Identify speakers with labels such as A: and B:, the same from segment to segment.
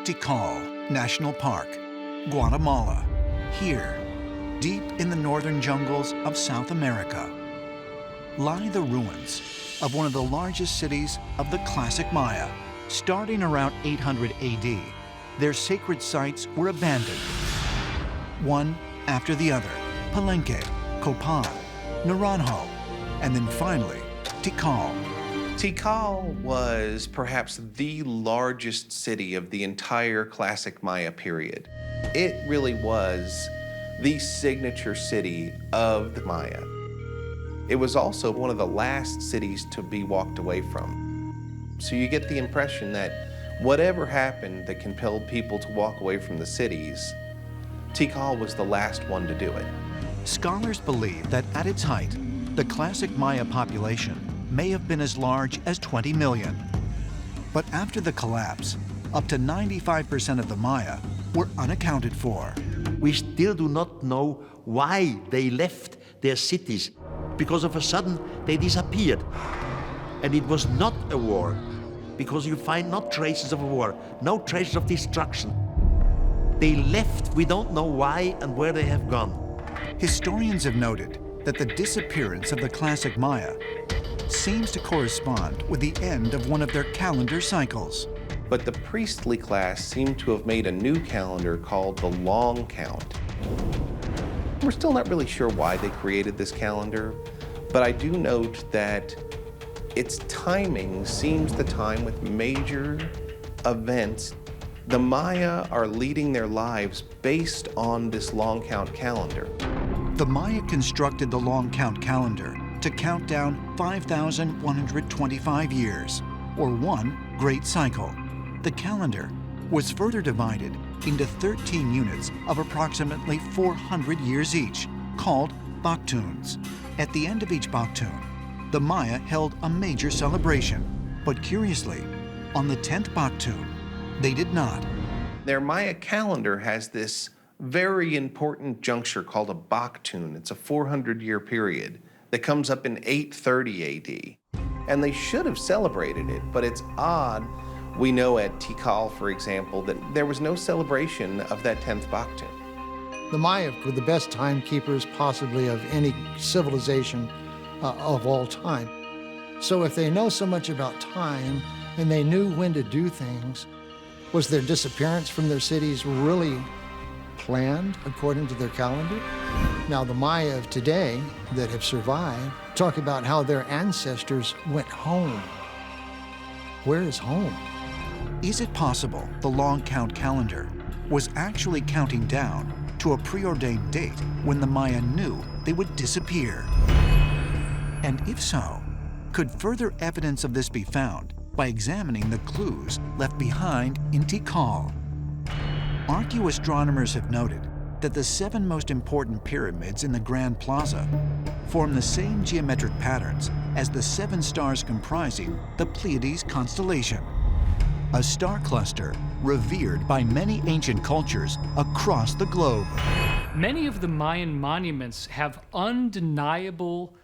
A: Tikal National Park, Guatemala. Here, deep in the northern jungles of South America, lie the ruins of one of the largest cities of the classic Maya. Starting around 800 AD, their sacred sites were abandoned, one after the other. Palenque, Copan, Naranjo, and then finally, Tikal.
B: Tikal was perhaps the largest city of the entire classic Maya period. It really was the signature city of the Maya. It was also one of the last cities to be walked away from. So you get the impression that whatever happened that compelled people to walk away from the cities, Tikal was the last one to do it.
A: Scholars believe that at its height, the classic Maya population may have been as large as 20 million. But after the collapse, up to 95% of the Maya were unaccounted for.
C: We still do not know why they left their cities, because of a sudden they disappeared. And it was not a war, because you find no traces of a war, no traces of destruction. They left, we don't know why and where they have gone.
A: Historians have noted that the disappearance of the classic Maya seems to correspond with the end of one of their calendar cycles.
B: But the priestly class seemed to have made a new calendar called the Long Count. We're still not really sure why they created this calendar, but I do note that its timing seems the time with major events. The Maya are leading their lives based on this long count calendar.
A: The Maya constructed the long count calendar to count down 5,125 years, or one great cycle. The calendar was further divided into 13 units of approximately 400 years each, called Baktuns. At the end of each Baktun, the Maya held a major celebration, but curiously, on the 10th Baktun, they did not.
B: Their Maya calendar has this very important juncture called a Baktun. It's a 400-year period that comes up in 830 AD. And they should have celebrated it, but it's odd. We know at Tikal, for example, that there was no celebration of that 10th Baktun.
D: The Maya were the best timekeepers possibly of any civilization of all time. So if they know so much about time and they knew when to do things, was their disappearance from their cities really planned according to their calendar? Now the Maya of today that have survived talk about how their ancestors went home. Where is home?
A: Is it possible the long count calendar was actually counting down to a preordained date when the Maya knew they would disappear? And if so, could further evidence of this be found by examining the clues left behind in Tikal? Archaeoastronomers have noted that the 7 most important pyramids in the Grand Plaza form the same geometric patterns as the 7 stars comprising the Pleiades constellation, a star cluster revered by many ancient cultures across the globe.
E: Many of the Mayan monuments have undeniable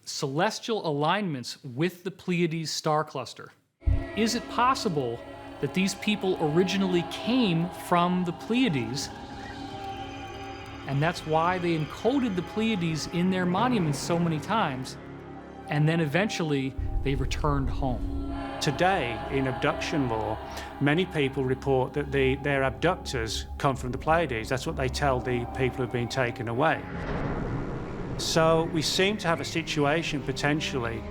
E: celestial alignments with the Pleiades star cluster. Is it possible that these people originally came from the Pleiades, and that's why they encoded the Pleiades in their monuments so many times, and then eventually they returned home?
F: Today, in abduction lore, many people report that their abductors come from the Pleiades. That's what they tell the people who've been taken away. So we seem to have a situation, potentially,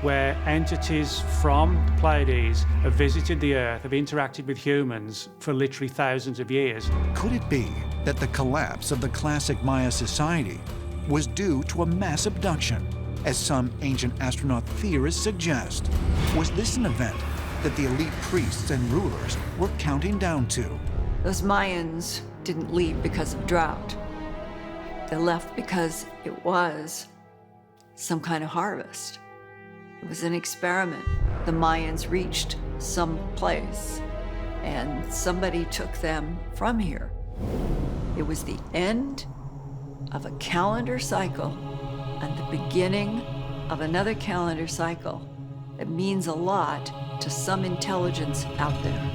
F: where entities from the Pleiades have visited the Earth, have interacted with humans for literally thousands of years.
A: Could it be that the collapse of the classic Maya society was due to a mass abduction, as some ancient astronaut theorists suggest? Was this an event that the elite priests and rulers were counting down to?
G: Those Mayans didn't leave because of drought. They left because it was some kind of harvest. It was an experiment. The Mayans reached some place and somebody took them from here. It was the end of a calendar cycle and the beginning of another calendar cycle that means a lot to some intelligence out there.